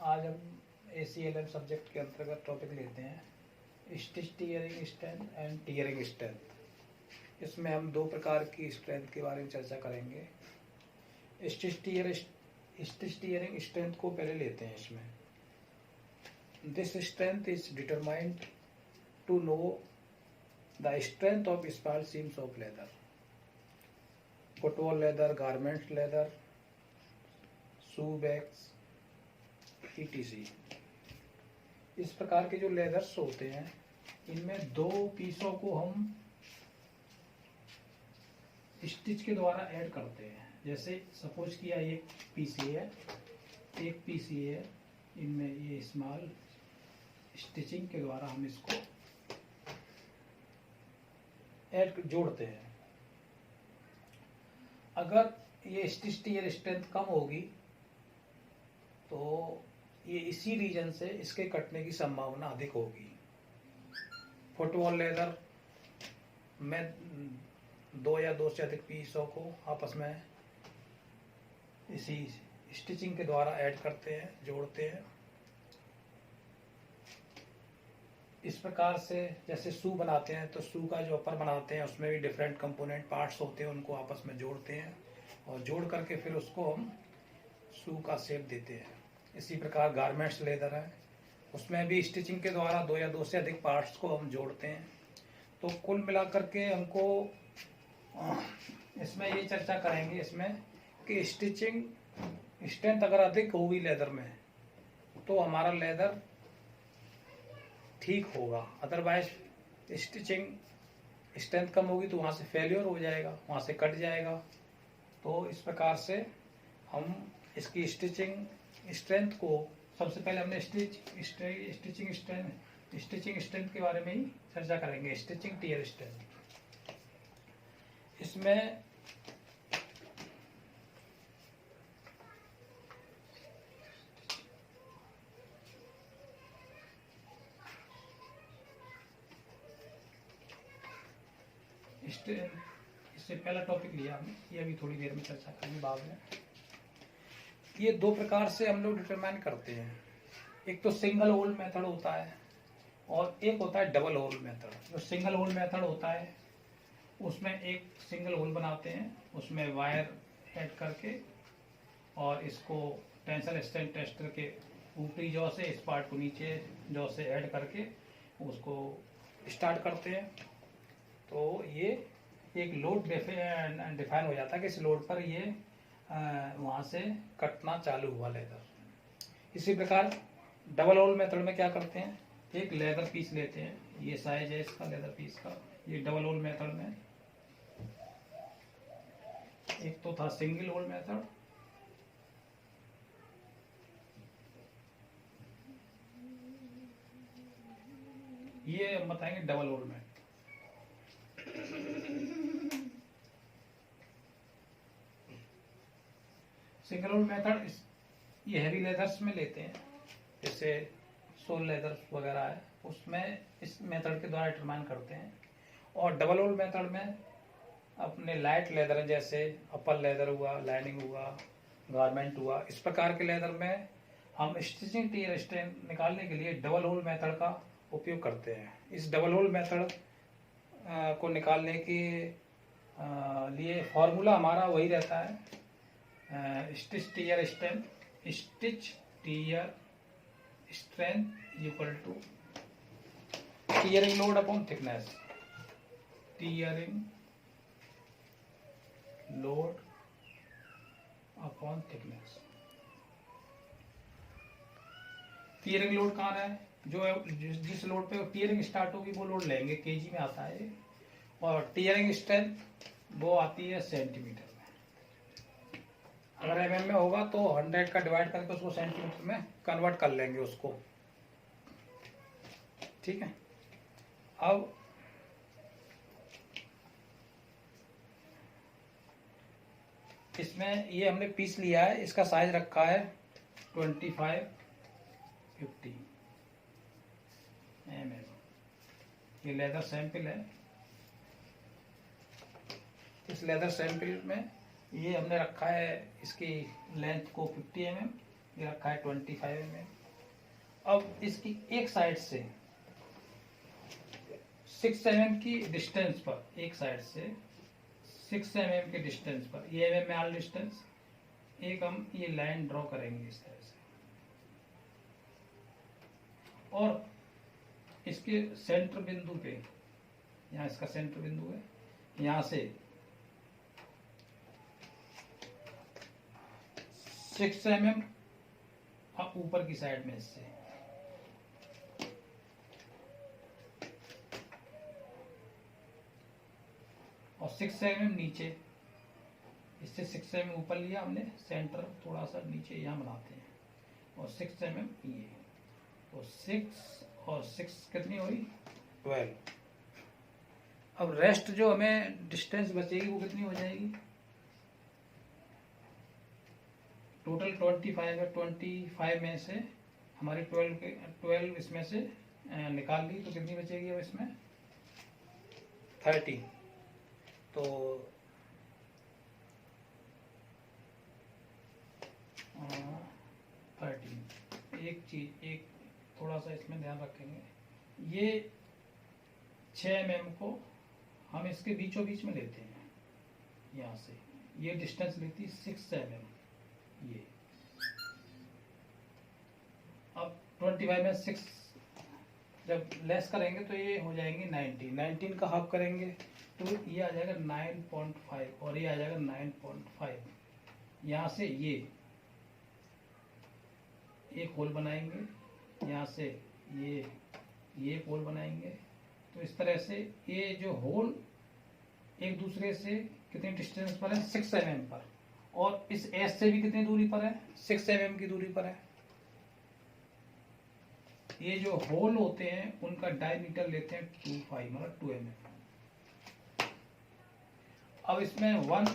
आज हम ACLM subject के अंतर्गत टॉपिक लेते हैं stitch tearing strength and tearing strength. इसमें हम दो प्रकार की स्ट्रेंथ के बारे में चर्चा करेंगे। स्टिच टीयरिंग स्ट्रेंथ को पहले लेते हैं। इसमें this strength is determined to know the strength of small seams of leather, football leather, garments leather, shoe bags ETC। इस प्रकार के जो लेदर्स होते हैं इनमें दो पीसों को हम स्टिच के द्वारा ऐड करते हैं। जैसे सपोज किया एक पीस ये है, एक पीस ये है, इनमें ये स्मॉल स्टिचिंग के द्वारा हम इसको ऐड जोड़ते हैं। अगर ये स्टिच टीयर स्ट्रेंथ कम होगी तो ये इसी रीजन से इसके कटने की संभावना अधिक होगी। फुटबॉल लेदर में दो या दो से अधिक पीसों को आपस में इसी स्टिचिंग के द्वारा ऐड करते हैं, जोड़ते हैं। इस प्रकार से जैसे शू बनाते हैं तो शू का जो अपर बनाते हैं उसमें भी डिफरेंट कंपोनेंट पार्ट्स होते हैं, उनको आपस में जोड़ते हैं और जोड़ करके फिर उसको हम शू का शेप देते हैं। इसी प्रकार गारमेंट्स लेदर है, उसमें भी स्टिचिंग के द्वारा दो या दो से अधिक पार्ट्स को हम जोड़ते हैं। तो कुल मिलाकर के हमको इसमें ये चर्चा करेंगे इसमें कि स्टिचिंग स्ट्रेंथ अगर अधिक होगी लेदर में तो हमारा लेदर ठीक होगा, अदरवाइज स्टिचिंग स्ट्रेंथ कम होगी तो वहाँ से फेल्योर हो जाएगा, वहाँ से कट जाएगा। तो इस प्रकार से हम इसकी स्टिचिंग स्ट्रेंथ को सबसे पहले हमने स्टिचिंग स्ट्रेंथ के बारे में ही चर्चा करेंगे। स्टिचिंग टीयर स्ट्रेंथ, इसमें इससे पहला टॉपिक लिया हमने, ये अभी थोड़ी देर में चर्चा करेंगे बाद में। ये दो प्रकार से हम लोग डिटरमाइन करते हैं। एक तो सिंगल होल मेथड होता है और एक होता है डबल होल मेथड। जो सिंगल होल मेथड होता है उसमें एक सिंगल होल बनाते हैं, उसमें वायर ऐड करके और इसको टेंशन स्ट्रेंथ टेस्टर के ऊपरी जॉ से इस पार्ट को नीचे जॉ से ऐड करके उसको स्टार्ट करते हैं। तो ये एक लोड डिफाइन हो जाता है कि इस लोड पर ये वहाँ से कटना चालू हुआ लेदर। इसी प्रकार डबल होल मेथड में क्या करते हैं, एक लेदर पीस लेते हैं, ये साइज है इसका लेदर पीस का। ये डबल होल मेथड में, एक तो था सिंगल होल मेथड, ये हम बताएंगे double hole method. Single hole method ये हैवी लेदर्स में लेते हैं, जैसे सोल लेदर वगैरह है, उसमें इस मेथड के द्वारा डिटरमाइन करते हैं। और डबल होल मेथड में अपने लाइट लेदर जैसे अपर लेदर हुआ, लाइनिंग हुआ, गारमेंट हुआ, इस प्रकार के लेदर में हम स्टिचिंग टीयर स्ट्रेंथ निकालने के लिए डबल होल मेथड का उपयोग करते हैं। इस डबल होल मेथड को निकालने के लिए फॉर्मूला हमारा वही रहता है, stitch tear strength equal to tearing load upon thickness. Tearing load upon thickness. Tearing load कहाँ है, जो जिस लोड पे टीयरिंग स्टार्ट होगी वो लोड लेंगे, केजी में आता है। और टीयरिंग स्ट्रेंथ वो आती है सेंटीमीटर में। अगर mm में होगा तो 100 का डिवाइड करके उसको सेंटीमीटर में कन्वर्ट कर लेंगे उसको, ठीक है। अब इसमें ये हमने पीस लिया है, इसका साइज रखा है 25-50 mm। ये लेदर सैंपल है। इस लेदर सैंपल में ये हमने रखा है, इसकी लेंथ को 50 mm, ये रखा है 25 mm। अब इसकी एक साइड से 6 mm की डिस्टेंस पर, एक साइड से 6 mm के डिस्टेंस पर, ये mm में आल डिस्टेंस, एक हम ये लाइन ड्रॉ करेंगे इस तरह से, और इसके सेंटर बिंदु पे, यहाँ इसका सेंटर बिंदु है, यहाँ से 6 mm ऊपर की साइड में इससे, और 6 mm नीचे, इससे 6 mm ऊपर लिया हमने, सेंटर थोड़ा सा नीचे यहाँ बनाते हैं, और 6 mm ये, तो 6 और 6 कितनी हुई 12। अब रेस्ट जो हमें डिस्टेंस बचेगी वो कितनी हो जाएगी, टोटल 25 है, 25 में से हमारी 12 इसमें से निकाल ली, तो कितनी बचेगी अब इसमें 30। तो 13, एक चीज, एक थोड़ा सा इसमें ध्यान रखेंगे, ये 6 mm को हम इसके बीचों बीच में लेते हैं, यहाँ से ये डिस्टेंस लेती 6 mm ये। अब 25 में 6 जब लेस करेंगे तो ये हो जाएंगे 19 का हाफ करेंगे तो ये आ जाएगा 9.5, और ये आ जाएगा 9.5। यहाँ से ये एक होल बनाएंगे, यहाँ से ये होल बनाएंगे, तो इस तरह से ये जो होल एक दूसरे से कितनी डिस्टेंस पर है 6 mm पर, और इस एस से भी कितनी दूरी पर है 6 mm की दूरी पर है। ये जो होल होते हैं उनका डायमीटर लेते हैं 25 मतलब 2 mm। अब इसमें 1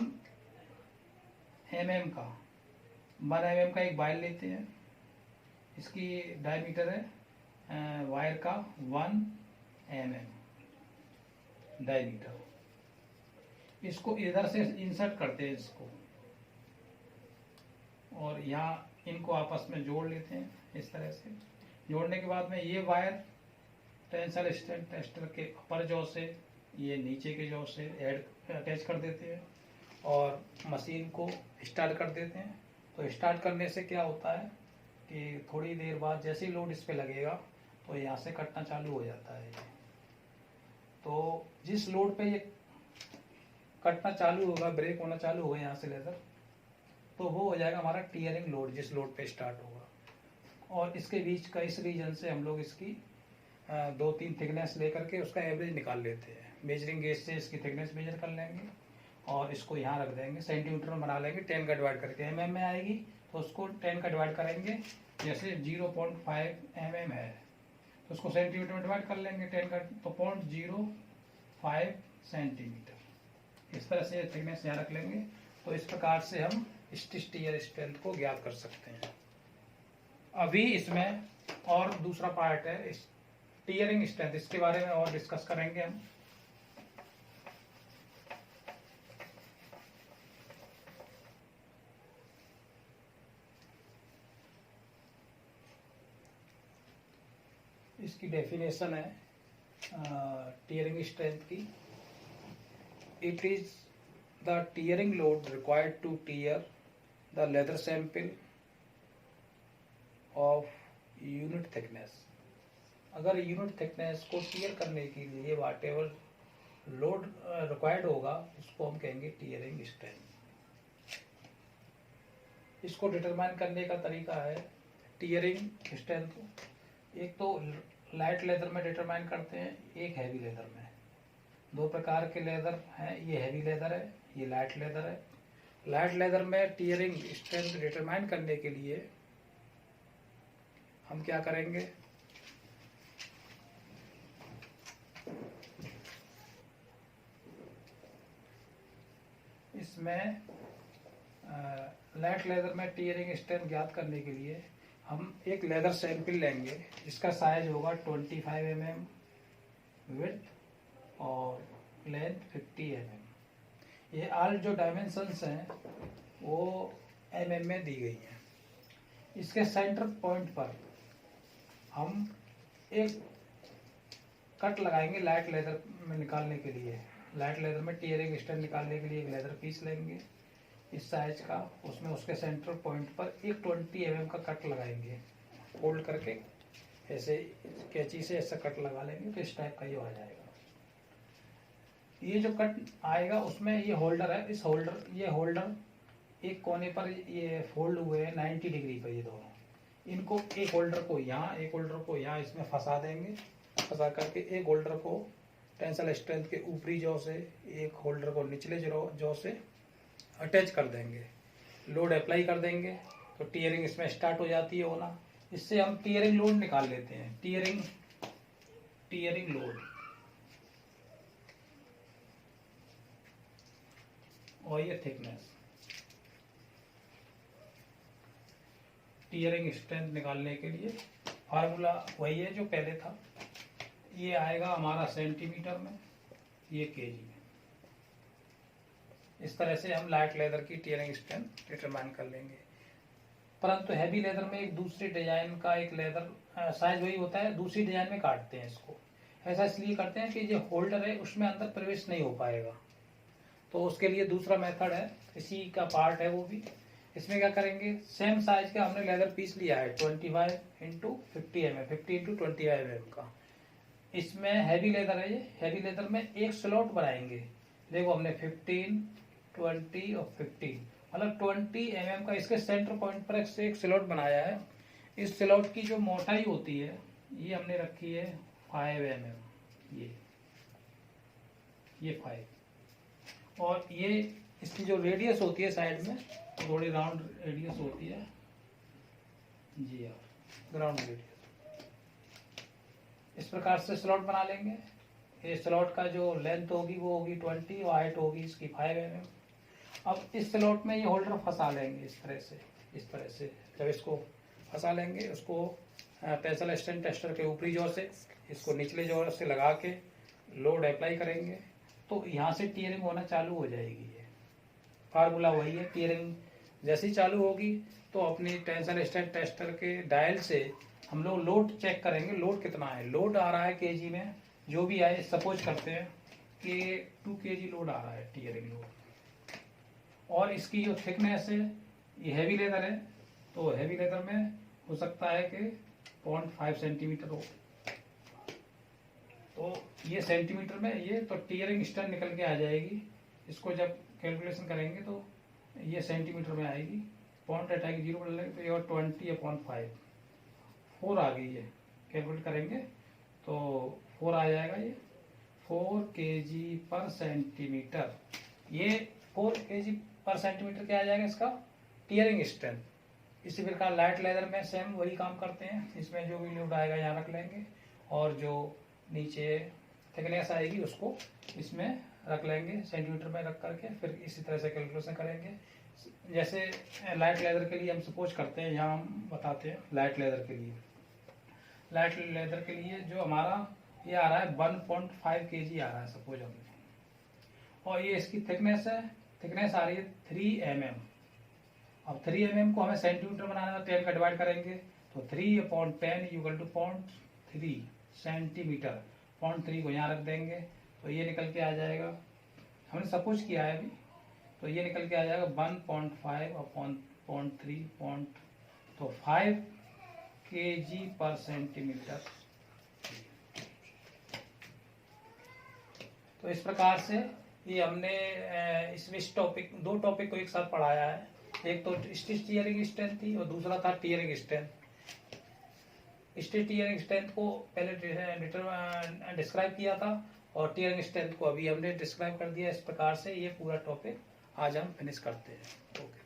mm का एक वायर लेते हैं, इसकी डायमीटर है वायर का 1 mm डायमीटर। इसको इधर से इंसर्ट करते हैं इसको, और यहाँ इनको आपस में जोड़ लेते हैं इस तरह से। जोड़ने के बाद में ये वायर टेंसाइल स्ट्रेंथ टेस्टर के अपर जॉ से ये नीचे के जॉ से अटैच कर देते हैं, और मशीन को स्टार्ट कर देते हैं। तो स्टार्ट करने से क्या होता है कि थोड़ी देर बाद जैसे ही लोड इस पे लगेगा तो यहाँ से कटना चालू हो जाता है। तो जिस लोड पे ये कटना चालू होगा, ब्रेक होना चालू होगा यहाँ से लेजर, तो वो हो जाएगा हमारा टीयरिंग लोड, जिस लोड पे स्टार्ट होगा। और इसके बीच का इस रीजन से हम लोग इसकी 2-3 थिकनेस लेकर के उसका एवरेज निकाल लेते हैं। मेजरिंग गेज से इसकी थिकनेस मेजर कर लेंगे और इसको यहाँ रख देंगे, सेंटीमीटर में बना लेंगे, 10 का डिवाइड करके। mm में आएगी तो उसको 10 का डिवाइड करेंगे, जैसे 0.5 mm है तो उसको सेंटीमीटर में डिवाइड कर लेंगे 10 का, तो 0.05 सेंटीमीटर। इस तरह से थिकनेस यहाँ रख लेंगे। तो इस प्रकार से हम स्टिच टियर स्ट्रेंथ को ज्ञात कर सकते हैं। अभी इसमें और दूसरा पार्ट है टियरिंग स्ट्रेंथ, इसके बारे में और डिस्कस करेंगे हम। इसकी डेफिनेशन है टियरिंग स्ट्रेंथ की। It is the tearing load required to tear the leather sample of unit thickness. अगर यूनिट थिकनेस को टियर करने के लिए वाट एवर लोड रिक्वायर्ड होगा उसको हम कहेंगे टियरिंग स्ट्रेंथ। इसको डिटरमाइन करने का तरीका है टियरिंग स्ट्रेंथ को, एक तो लाइट लेदर में डिटरमाइन करते हैं, एक हैवी लेदर में। दो प्रकार के लेदर हैं, ये हैवी लेदर है, ये लाइट लेदर है। लाइट लेदर में टियरिंग स्ट्रेंथ डिटरमाइन करने के लिए हम क्या करेंगे, इसमें लाइट लेदर में टियरिंग स्ट्रेंथ ज्ञात करने के लिए हम एक लेदर सैंपल लेंगे जिसका साइज होगा 25 mm विड्थ और लेंथ 50 mm। ये ऑल जो डायमेंशंस हैं वो mm में दी गई हैं। इसके सेंटर पॉइंट पर हम एक कट लगाएंगे लाइट लेदर में निकालने के लिए। लाइट लेदर में टीयरिंग स्टैंड निकालने के लिए एक लेदर पीस लेंगे इस साइज का, उसमें उसके सेंटर पॉइंट पर एक 20 mm का कट लगाएंगे, फोल्ड करके ऐसे कैंची से ऐसा कट लगा लेंगे तो इस टाइप का ये आ जाएगा। ये जो कट आएगा उसमें ये होल्डर है, इस होल्डर ये होल्डर एक कोने पर ये फोल्ड हुए हैं 90 डिग्री पर, ये दोनों इनको एक होल्डर को यहाँ एक होल्डर को यहाँ इसमें फंसा देंगे। फंसा करके एक होल्डर को टेंसल स्ट्रेंथ के ऊपरी जॉ से एक होल्डर को निचले जॉ से अटैच कर देंगे। लोड अप्लाई कर देंगे तो टीयरिंग इसमें स्टार्ट हो जाती है होना। इससे हम टीयरिंग लोड निकाल लेते हैं। टीयरिंग लोड और ये थिकनेस। टीयरिंग स्ट्रेंथ निकालने के लिए फार्मूला वही है जो पहले था। ये आएगा हमारा सेंटीमीटर में, ये केजी में। इस तरह से हम लाइट लेदर की टीयरिंग स्ट्रेंथ डिटरमाइन कर लेंगे। परंतु हैवी लेदर में एक दूसरी डिजाइन का एक लेदर साइज वही होता है, दूसरी डिजाइन में काटते हैं इसको। ऐसा इसलिए करते हैं कि जो होल्डर है उसमें अंदर प्रवेश नहीं हो पाएगा, तो उसके लिए दूसरा मेथड है, इसी का पार्ट है वो भी। इसमें क्या करेंगे, सेम साइज का हमने लेदर पीस लिया है 25 × 50 mm, 50 × 25 mm का। इसमें हैवी लेदर है, ये हैवी लेदर में एक स्लॉट बनाएंगे। देखो हमने 15, 20 और 15 मतलब 20 mm का इसके सेंटर पॉइंट पर एक स्लॉट बनाया है। इस स्लॉट की जो मोटाई होती है ये हमने रखी है 5 mm, ये 5। और ये इसकी जो रेडियस होती है साइड में थोड़ी राउंड रेडियस होती है जी हाँ, ग्राउंड रेडियस। इस प्रकार से स्लॉट बना लेंगे। ये स्लॉट का जो लेंथ होगी वो होगी 20 और हाइट होगी इसकी 5 mm। अब इस स्लॉट में ये होल्डर फंसा लेंगे इस तरह से। जब इसको फंसा लेंगे उसको टेंसल स्ट्रेंथ टेस्टर के ऊपरी जॉ से इसको निचले जॉ से लगा के लोड अप्लाई करेंगे तो यहाँ से टीयरिंग होना चालू हो जाएगी। ये फार्मूला वही है। टीयरिंग जैसी चालू होगी तो अपनी टेंशन स्ट्रेंथ टेस्टर के डायल से हम लोग लोड चेक करेंगे, लोड कितना है। लोड आ रहा है केजी में, जो भी आए, सपोज करते हैं कि 2 kg लोड आ रहा है, टीयरिंग लोड। और इसकी जो थिकनेस है, ये हैवी लेदर है तो हैवी लेदर में हो सकता है कि 0.5 सेंटीमीटर हो। तो ये सेंटीमीटर में ये तो टीयरिंग स्ट्रेंथ निकल के आ जाएगी। इसको जब कैलकुलेशन करेंगे तो ये सेंटीमीटर में आएगी। पॉइंट हटाएगी 0 बदल लेंगे तो ये 20/5 4 आ गई है। कैलकुलेट करेंगे तो 4 आ जाएगा। ये 4 kg/सेंटीमीटर। ये 4 kg/सेंटीमीटर क्या आ जाएगा इसका टीयरिंग स्ट्रेंथ। इसी प्रकार लाइट लेदर में सेम वही काम करते हैं। इसमें जो भी लोड आएगा यहाँ रख लेंगे और जो नीचे थिकनेस आएगी उसको इसमें रख लेंगे सेंटीमीटर में रख करके, फिर इसी तरह से कैलकुलेशन करेंगे। जैसे लाइट लेदर के लिए हम सपोज करते हैं, यहाँ हम बताते हैं लाइट लेदर के लिए जो हमारा ये आ रहा है 1.5 kg आ रहा है सपोज हमने, और ये इसकी थिकनेस है, थिकनेस आ रही है 3 mm। अब 3 mm को हमें सेंटीमीटर बनाना है, 10 का डिवाइड करेंगे तो 3/10 = 0.3 सेंटीमीटर। 0.3 को यहाँ रख देंगे तो ये निकल के आ जाएगा, हमने सपोज किया है अभी, तो ये निकल के आ जाएगा 1.5 और 0.3 तो 5 kg/सेंटीमीटर। तो इस प्रकार से ये हमने इसमें दो टॉपिक को एक साथ पढ़ाया है। एक तो स्टिच टीयरिंग स्ट्रेंथ थी और दूसरा था tearing strength. Stitch tearing strength को पहले डिस्क्राइब किया था और टीयरिंग स्ट्रेंथ को अभी हमने डिस्क्राइब कर दिया। इस प्रकार से ये पूरा टॉपिक आज हम फिनिश करते हैं। ओके।